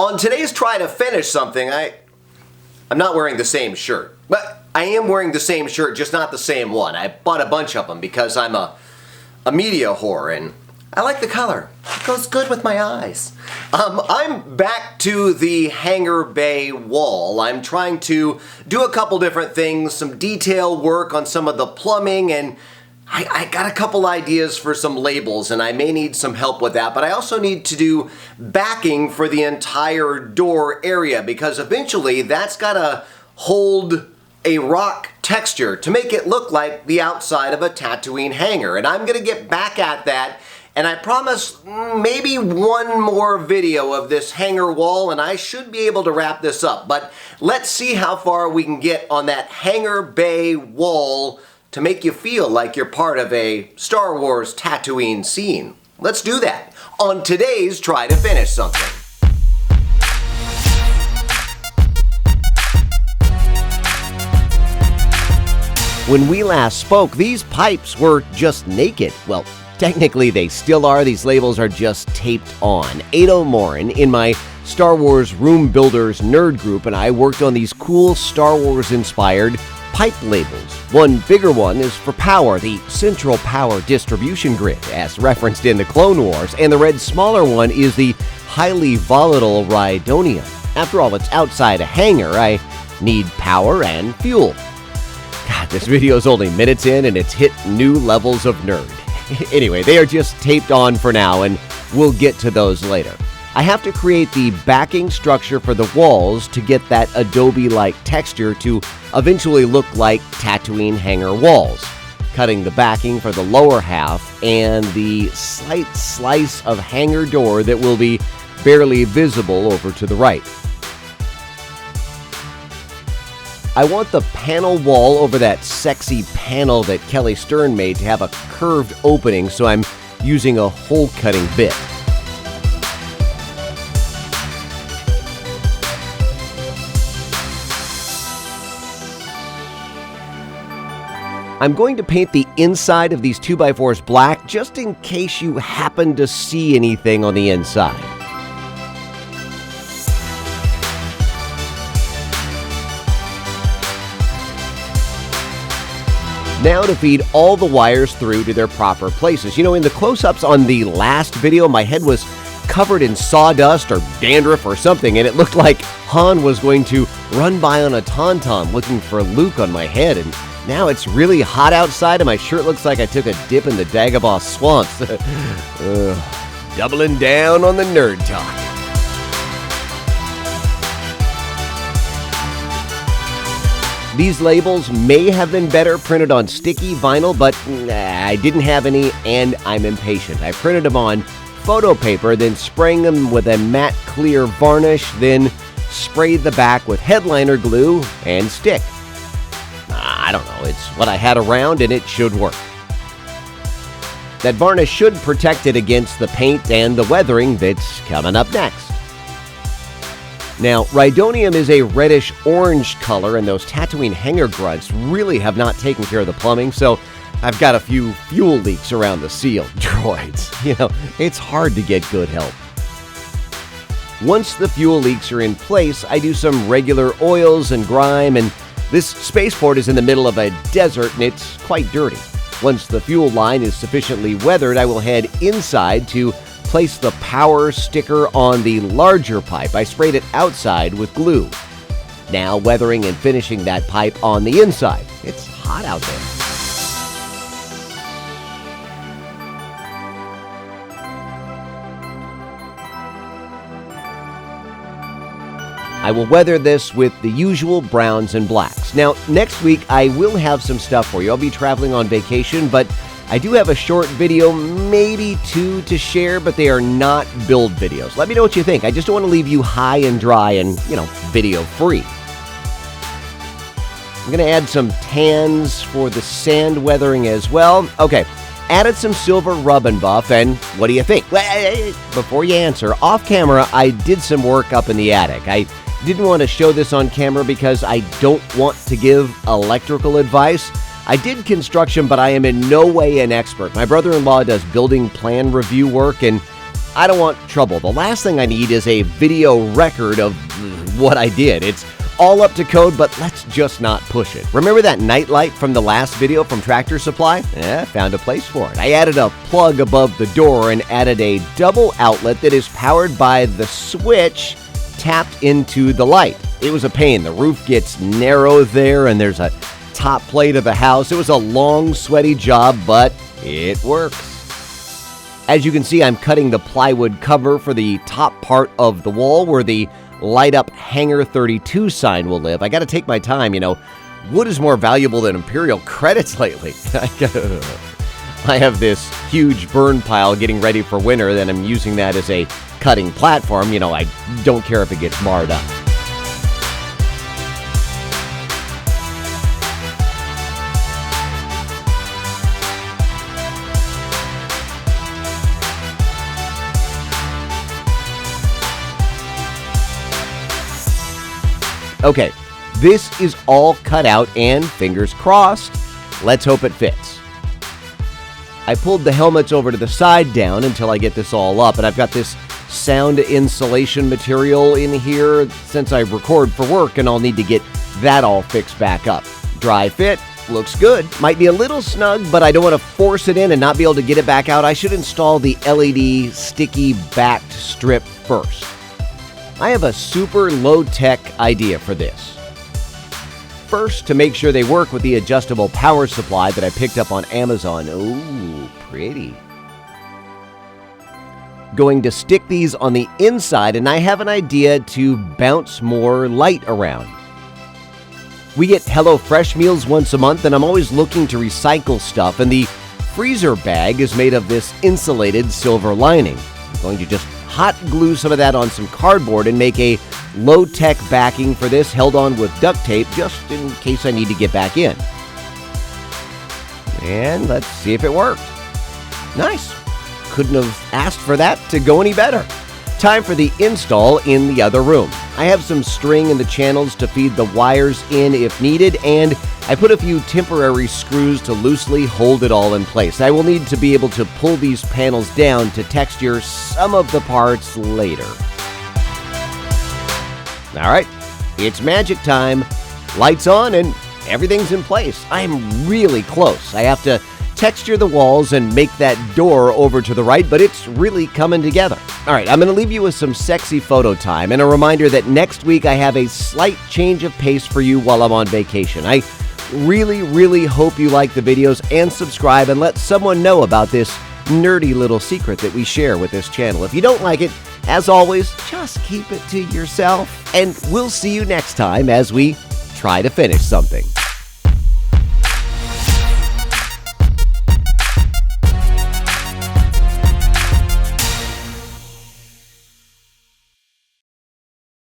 On today's try to finish something, I'm not wearing the same shirt. But I am wearing the same shirt, just not the same one. I bought a bunch of them because I'm a media whore and I like the color. It goes good with my eyes. I'm back to the hangar bay wall. I'm trying to do a couple different things, some detail work on some of the plumbing, and I got a couple ideas for some labels, and I may need some help with that, but I also need to do backing for the entire door area because eventually that's got to hold a rock texture to make it look like the outside of a Tatooine hangar, and I'm going to get back at that, and I promise maybe one more video of this hangar wall, and I should be able to wrap this up, but let's see how far we can get on that hangar bay wall to make you feel like you're part of a Star Wars Tatooine scene. Let's do that on today's Try to Finish Something. When we last spoke, these pipes were just naked. Well, technically they still are. These labels are just taped on. Ado Morin in my Star Wars Room Builders nerd group and I worked on these cool Star Wars inspired pipe labels. One bigger one is for power, the central power distribution grid, as referenced in the Clone Wars, and the red smaller one is the highly volatile rhydonium. After all, it's outside a hangar. I need power and fuel. God, this video is only minutes in and it's hit new levels of nerd. Anyway, they are just taped on for now and we'll get to those later. I have to create the backing structure for the walls to get that Adobe-like texture to eventually look like Tatooine hangar walls. Cutting the backing for the lower half and the slight slice of hangar door that will be barely visible over to the right. I want the panel wall over that sexy panel that Kelly Stern made to have a curved opening, so I'm using a hole-cutting bit. I'm going to paint the inside of these 2x4s black just in case you happen to see anything on the inside. Now to feed all the wires through to their proper places. You know, in the close-ups on the last video, my head was covered in sawdust or dandruff or something, and it looked like Han was going to run by on a tauntaun looking for Luke on my head, and now it's really hot outside and my shirt looks like I took a dip in the Dagobah swamps. Doubling down on the nerd talk. These labels may have been better printed on sticky vinyl, but I didn't have any and I'm impatient. I printed them on photo paper, then spraying them with a matte clear varnish, then sprayed the back with headliner glue and stick. I don't know, it's what I had around and it should work. That varnish should protect it against the paint and the weathering that's coming up next. Now, rhydonium is a reddish-orange color, and those Tatooine hangar grunts really have not taken care of the plumbing, so I've got a few fuel leaks around the seal. Droids, you know, it's hard to get good help. Once the fuel leaks are in place, I do some regular oils and grime, and this spaceport is in the middle of a desert and it's quite dirty. Once the fuel line is sufficiently weathered, I will head inside to place the power sticker on the larger pipe. I sprayed it outside with glue. Now weathering and finishing that pipe on the inside. It's hot out there. I will weather this with the usual browns and blacks. Now, next week I will have some stuff for you. I'll be traveling on vacation, but I do have a short video, maybe two to share, but they are not build videos. Let me know what you think. I just don't want to leave you high and dry and, video free. I'm going to add some tans for the sand weathering as well. Okay, added some silver rub and buff, and what do you think? Before you answer, off camera, I did some work up in the attic. I didn't want to show this on camera because I don't want to give electrical advice. I did construction, but I am in no way an expert. My brother-in-law does building plan review work, and I don't want trouble. The last thing I need is a video record of what I did. It's all up to code, but let's just not push it. Remember that nightlight from the last video from Tractor Supply? Found a place for it. I added a plug above the door and added a double outlet that is powered by the switch tapped into the light. It was a pain. The roof gets narrow there, and there's a top plate of the house. It was a long, sweaty job, but it works. As you can see, I'm cutting the plywood cover for the top part of the wall where the light-up Hangar 32 sign will live. I got to take my time, Wood is more valuable than Imperial credits lately. I have this huge burn pile getting ready for winter, then I'm using that as a cutting platform. I don't care if it gets marred up. Okay, this is all cut out and fingers crossed, let's hope it fits. I pulled the helmets over to the side down until I get this all up, and I've got this sound insulation material in here since I record for work, and I'll need to get that all fixed back up. Dry fit, looks good. Might be a little snug, but I don't want to force it in and not be able to get it back out. I should install the LED sticky backed strip first. I have a super low-tech idea for this. First, to make sure they work with the adjustable power supply that I picked up on Amazon. Ooh, pretty. Going to stick these on the inside, and I have an idea to bounce more light around. We get HelloFresh meals once a month, and I'm always looking to recycle stuff, and the freezer bag is made of this insulated silver lining. I'm going to just hot glue some of that on some cardboard and make a low-tech backing for this, held on with duct tape just in case I need to get back in. And let's see if it worked. Nice. Couldn't have asked for that to go any better. Time for the install in the other room. I have some string in the channels to feed the wires in if needed, and I put a few temporary screws to loosely hold it all in place. I will need to be able to pull these panels down to texture some of the parts later. All right, it's magic time. Lights on and everything's in place. I'm really close. I have to texture the walls and make that door over to the right, but it's really coming together. All right, I'm going to leave you with some sexy photo time and a reminder that next week I have a slight change of pace for you while I'm on vacation. I really hope you like the videos and subscribe and let someone know about this nerdy little secret that we share with this channel. If you don't like it, as always, just keep it to yourself, and we'll see you next time as we try to finish something.